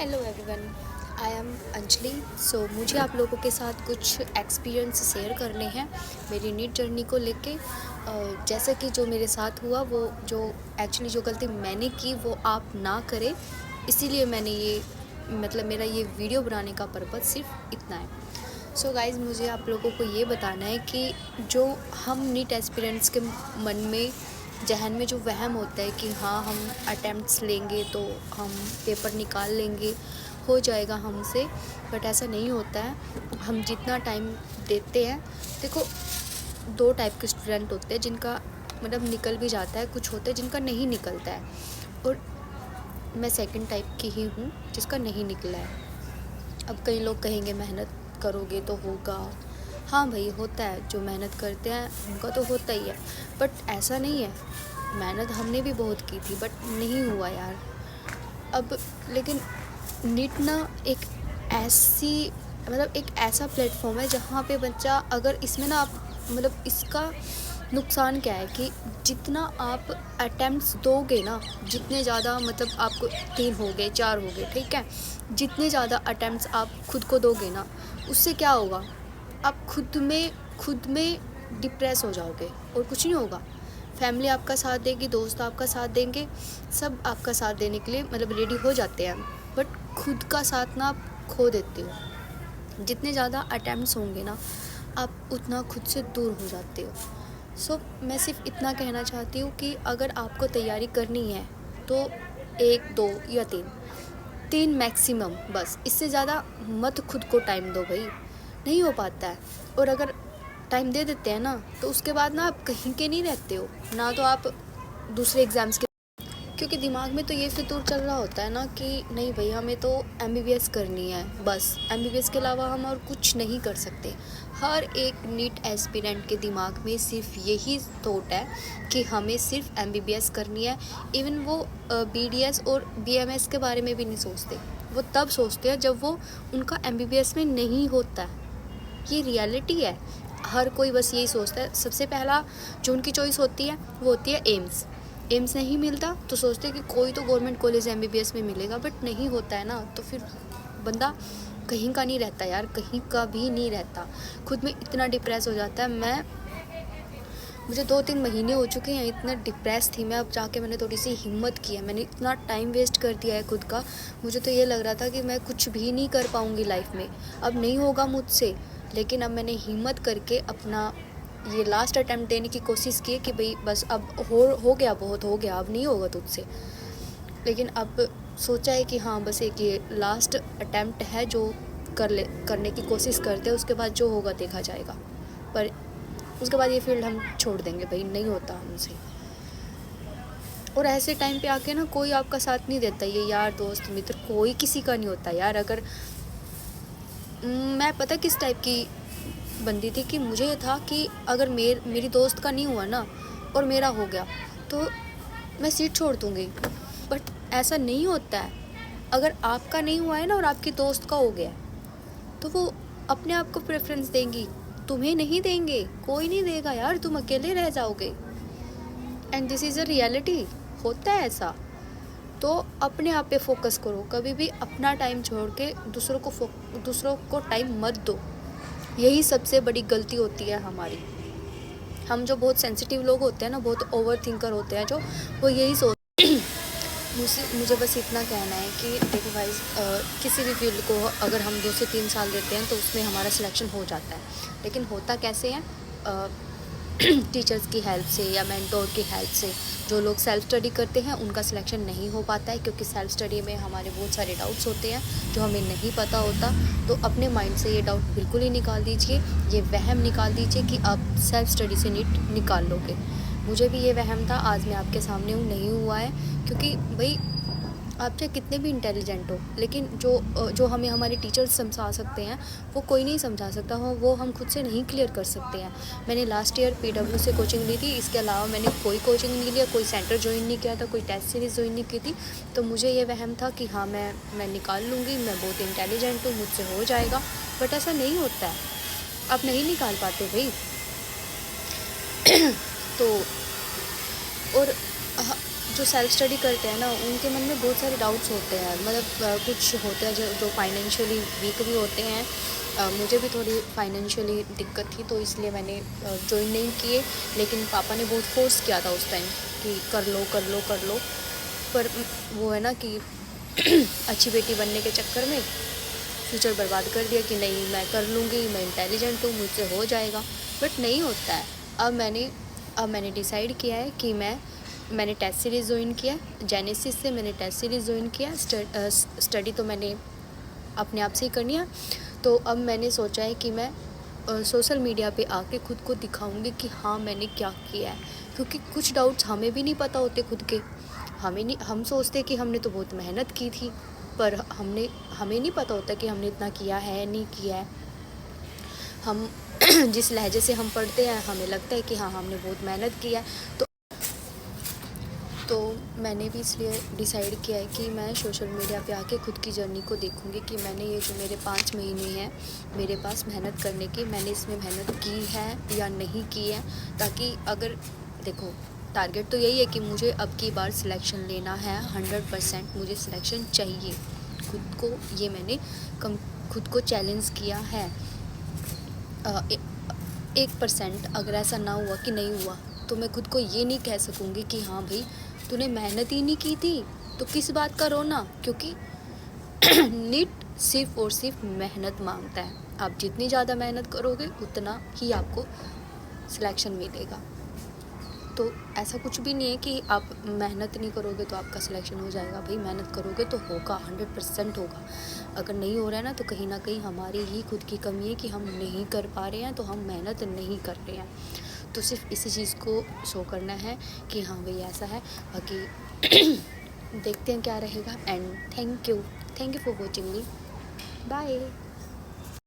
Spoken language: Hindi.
Hello everyone, I am Anjali. मुझे आप लोगों के साथ कुछ एक्सपीरियंस शेयर करने हैं मेरी नीट जर्नी को लेके। जैसे कि जो मेरे साथ हुआ, वो जो एक्चुअली जो गलती मैंने की वो आप ना करें, इसीलिए मैंने ये मेरा ये वीडियो बनाने का पर्पज़ सिर्फ इतना है। गाइज़, मुझे आप लोगों को ये बताना है कि जो हम नीट एस्पिरेंट्स के मन में, जहन में जो वहम होता है कि हाँ, हम अटेम्प्ट्स लेंगे तो हम पेपर निकाल लेंगे, हो जाएगा हमसे, बट ऐसा नहीं होता है। हम जितना टाइम देते हैं, देखो, दो टाइप के स्टूडेंट होते हैं जिनका निकल भी जाता है, कुछ होते हैं जिनका नहीं निकलता है, और मैं सेकंड टाइप की ही हूँ जिसका नहीं निकला है। अब कई लोग कहेंगे मेहनत करोगे तो होगा। हाँ भाई, होता है, जो मेहनत करते हैं उनका तो होता ही है, बट ऐसा नहीं है। मेहनत हमने भी बहुत की थी बट नहीं हुआ यार। अब लेकिन नीट ना एक ऐसी एक ऐसा प्लेटफॉर्म है जहाँ पे बच्चा, अगर इसमें ना आप इसका नुकसान क्या है कि जितना आप अटेम्प्ट्स दोगे ना, जितने ज़्यादा आपको 3 हो गए 4 हो गए, ठीक है, जितने ज़्यादा अटेम्प्ट्स आप खुद को दोगे ना, उससे क्या होगा, आप खुद में डिप्रेस हो जाओगे और कुछ नहीं होगा। फैमिली आपका साथ देगी, दोस्त आपका साथ देंगे, सब आपका साथ देने के लिए रेडी हो जाते हैं, बट खुद का साथ ना आप खो देते हो। जितने ज़्यादा अटेम्प्ट्स होंगे ना, आप उतना खुद से दूर हो जाते हो। मैं सिर्फ इतना कहना चाहती हूँ कि अगर आपको तैयारी करनी है तो 1, 2 या 3 मैक्सिमम, बस, इससे ज़्यादा मत खुद को टाइम दो भाई, नहीं हो पाता है। और अगर टाइम दे देते हैं ना, तो उसके बाद ना आप कहीं के नहीं रहते हो, ना तो आप दूसरे एग्ज़ाम्स के, क्योंकि दिमाग में तो ये फितूर चल रहा होता है ना कि नहीं भाई, हमें तो एमबीबीएस करनी है, बस एमबीबीएस के अलावा हम और कुछ नहीं कर सकते। हर एक नीट एस्पिरेंट के दिमाग में सिर्फ यही थॉट है कि हमें सिर्फ एमबीबीएस करनी है। इवन वो बीडीएस और बीएमएस के बारे में भी नहीं सोचते, वो तब सोचते हैं जब वो उनका एमबीबीएस में नहीं होता है। ये रियलिटी है। हर कोई बस यही सोचता है। सबसे पहला जो उनकी चॉइस होती है वो होती है एम्स नहीं मिलता तो सोचते हैं कि कोई तो गवर्नमेंट कॉलेज एमबीबीएस में मिलेगा, बट नहीं होता है ना, तो फिर बंदा कहीं का नहीं रहता यार, कहीं का भी नहीं रहता, खुद में इतना डिप्रेस हो जाता है। मुझे 2-3 महीने हो चुके हैं, इतना डिप्रेस थी मैं। अब जाके मैंने थोड़ी सी हिम्मत की है, मैंने इतना टाइम वेस्ट कर दिया है खुद का। मुझे तो ये लग रहा था कि मैं कुछ भी नहीं कर पाऊँगी लाइफ में, अब नहीं होगा मुझसे। लेकिन अब मैंने हिम्मत करके अपना ये लास्ट अटैम्प्ट देने की कोशिश की कि भाई बस अब हो गया, बहुत हो गया, अब नहीं होगा तुझसे। लेकिन अब सोचा है कि हाँ, बस एक ये लास्ट अटैम्प्ट है जो करने की कोशिश करते हैं, उसके बाद जो होगा देखा जाएगा। पर उसके बाद ये फील्ड हम छोड़ देंगे भाई, नहीं होता हमसे। और ऐसे टाइम पे आके ना कोई आपका साथ नहीं देता, ये यार दोस्त मित्र कोई किसी का नहीं होता यार। अगर मैं पता किस टाइप की बंदी थी कि मुझे ये था कि अगर मेरी दोस्त का नहीं हुआ ना और मेरा हो गया तो मैं सीट छोड़ दूँगी, बट ऐसा नहीं होता है। अगर आपका नहीं हुआ है ना और आपकी दोस्त का हो गया तो वो अपने आप को प्रेफरेंस देंगी, तुम्हें नहीं देंगे, कोई नहीं देगा यार, तुम अकेले रह जाओगे। And this is a reality, होता है ऐसा। तो अपने आप पे फोकस करो, कभी भी अपना टाइम छोड़ के दूसरों को टाइम मत दो। यही सबसे बड़ी गलती होती है हमारी। हम जो बहुत सेंसिटिव लोग होते हैं ना, बहुत ओवर थिंकर होते हैं, जो वो यही सोच मुझे बस इतना कहना है कि देखो भाई, किसी भी फील्ड को अगर हम 2 से 3 साल देते हैं तो उसमें हमारा सिलेक्शन हो जाता है। लेकिन होता कैसे है, टीचर्स की हेल्प से या मेंटोर की हेल्प से। जो लोग सेल्फ स्टडी करते हैं उनका सिलेक्शन नहीं हो पाता है, क्योंकि सेल्फ स्टडी में हमारे बहुत सारे डाउट्स होते हैं जो हमें नहीं पता होता। तो अपने माइंड से ये डाउट बिल्कुल ही निकाल दीजिए, ये वहम निकाल दीजिए कि आप सेल्फ स्टडी से नीट निकाल लोगे। मुझे भी ये वहम था, आज मैं आपके सामने हूँ, नहीं हुआ है। क्योंकि भाई, आप चाहे कितने भी इंटेलिजेंट हो, लेकिन जो हमें हमारे टीचर्स समझा सकते हैं वो कोई नहीं समझा सकता, वो हम खुद से नहीं क्लियर कर सकते हैं। मैंने लास्ट ईयर पीडब्ल्यू से कोचिंग ली थी, इसके अलावा मैंने कोई कोचिंग नहीं लिया, कोई सेंटर ज्वाइन नहीं किया था, कोई टेस्ट सीरीज़ ज्वाइन नहीं की थी। तो मुझे ये वहम था कि हाँ, मैं निकाल लूँगी, मैं बहुत इंटेलिजेंट हूँ, मुझसे हो जाएगा, बट ऐसा नहीं होता है। आप नहीं निकाल पाते भाई। तो और जो सेल्फ स्टडी करते हैं ना, उनके मन में बहुत सारे डाउट्स होते हैं, मतलब कुछ होते हैं जो फाइनेंशियली वीक भी होते हैं। मुझे भी थोड़ी फाइनेंशियली दिक्कत थी, तो इसलिए मैंने ज्वाइन नहीं किए, लेकिन पापा ने बहुत फोर्स किया था उस टाइम कि कर लो कर लो कर लो। पर वो है ना कि अच्छी बेटी बनने के चक्कर में फ्यूचर बर्बाद कर दिया कि नहीं मैं कर लूँगी, मैं इंटेलिजेंट हूँ, मुझसे हो जाएगा। बट नहीं होता है। अब मैंने डिसाइड किया है कि मैंने टेस्ट सीरीज़ ज्वाइन किया, जेनेसिस से मैंने टेस्ट सीरीज़ ज्वाइन किया। स्टडी तो मैंने अपने आप से ही करनी है। तो अब मैंने सोचा है कि मैं सोशल मीडिया पे आके खुद को दिखाऊंगी कि हाँ मैंने क्या किया है, क्योंकि कुछ डाउट्स हमें भी नहीं पता होते खुद के। हम सोचते कि हमने तो बहुत मेहनत की थी, पर हमें नहीं पता होता कि हमने इतना किया है नहीं किया है। हम जिस लहजे से हम पढ़ते हैं हमें लगता है कि हाँ हमने बहुत मेहनत किया है। तो मैंने भी इसलिए डिसाइड किया है कि मैं सोशल मीडिया पे आके खुद की जर्नी को देखूँगी कि मैंने ये जो मेरे 5 महीने हैं मेरे पास मेहनत करने की, मैंने इसमें मेहनत की है या नहीं की है। ताकि अगर देखो, टारगेट तो यही है कि मुझे अब की बार सिलेक्शन लेना है, 100% मुझे सिलेक्शन चाहिए। खुद को ये मैंने खुद को चैलेंज किया है। 1% अगर ऐसा ना हुआ कि नहीं हुआ, तो मैं खुद को ये नहीं कह सकूँगी कि हाँ भाई तूने मेहनत ही नहीं की थी, तो किस बात का रोना। क्योंकि नीट सिर्फ और सिर्फ मेहनत मांगता है। आप जितनी ज़्यादा मेहनत करोगे उतना ही आपको सिलेक्शन मिलेगा। तो ऐसा कुछ भी नहीं है कि आप मेहनत नहीं करोगे तो आपका सिलेक्शन हो जाएगा। भाई मेहनत करोगे तो होगा, 100% होगा। अगर नहीं हो रहा है ना, तो कहीं ना कहीं हमारी ही खुद की कमी है कि हम नहीं कर पा रहे हैं, तो हम मेहनत नहीं कर रहे हैं। तो सिर्फ इसी चीज़ को शो करना है कि हाँ भाई ऐसा है। बाकी देखते हैं क्या रहेगा। And thank you for watching me. Bye.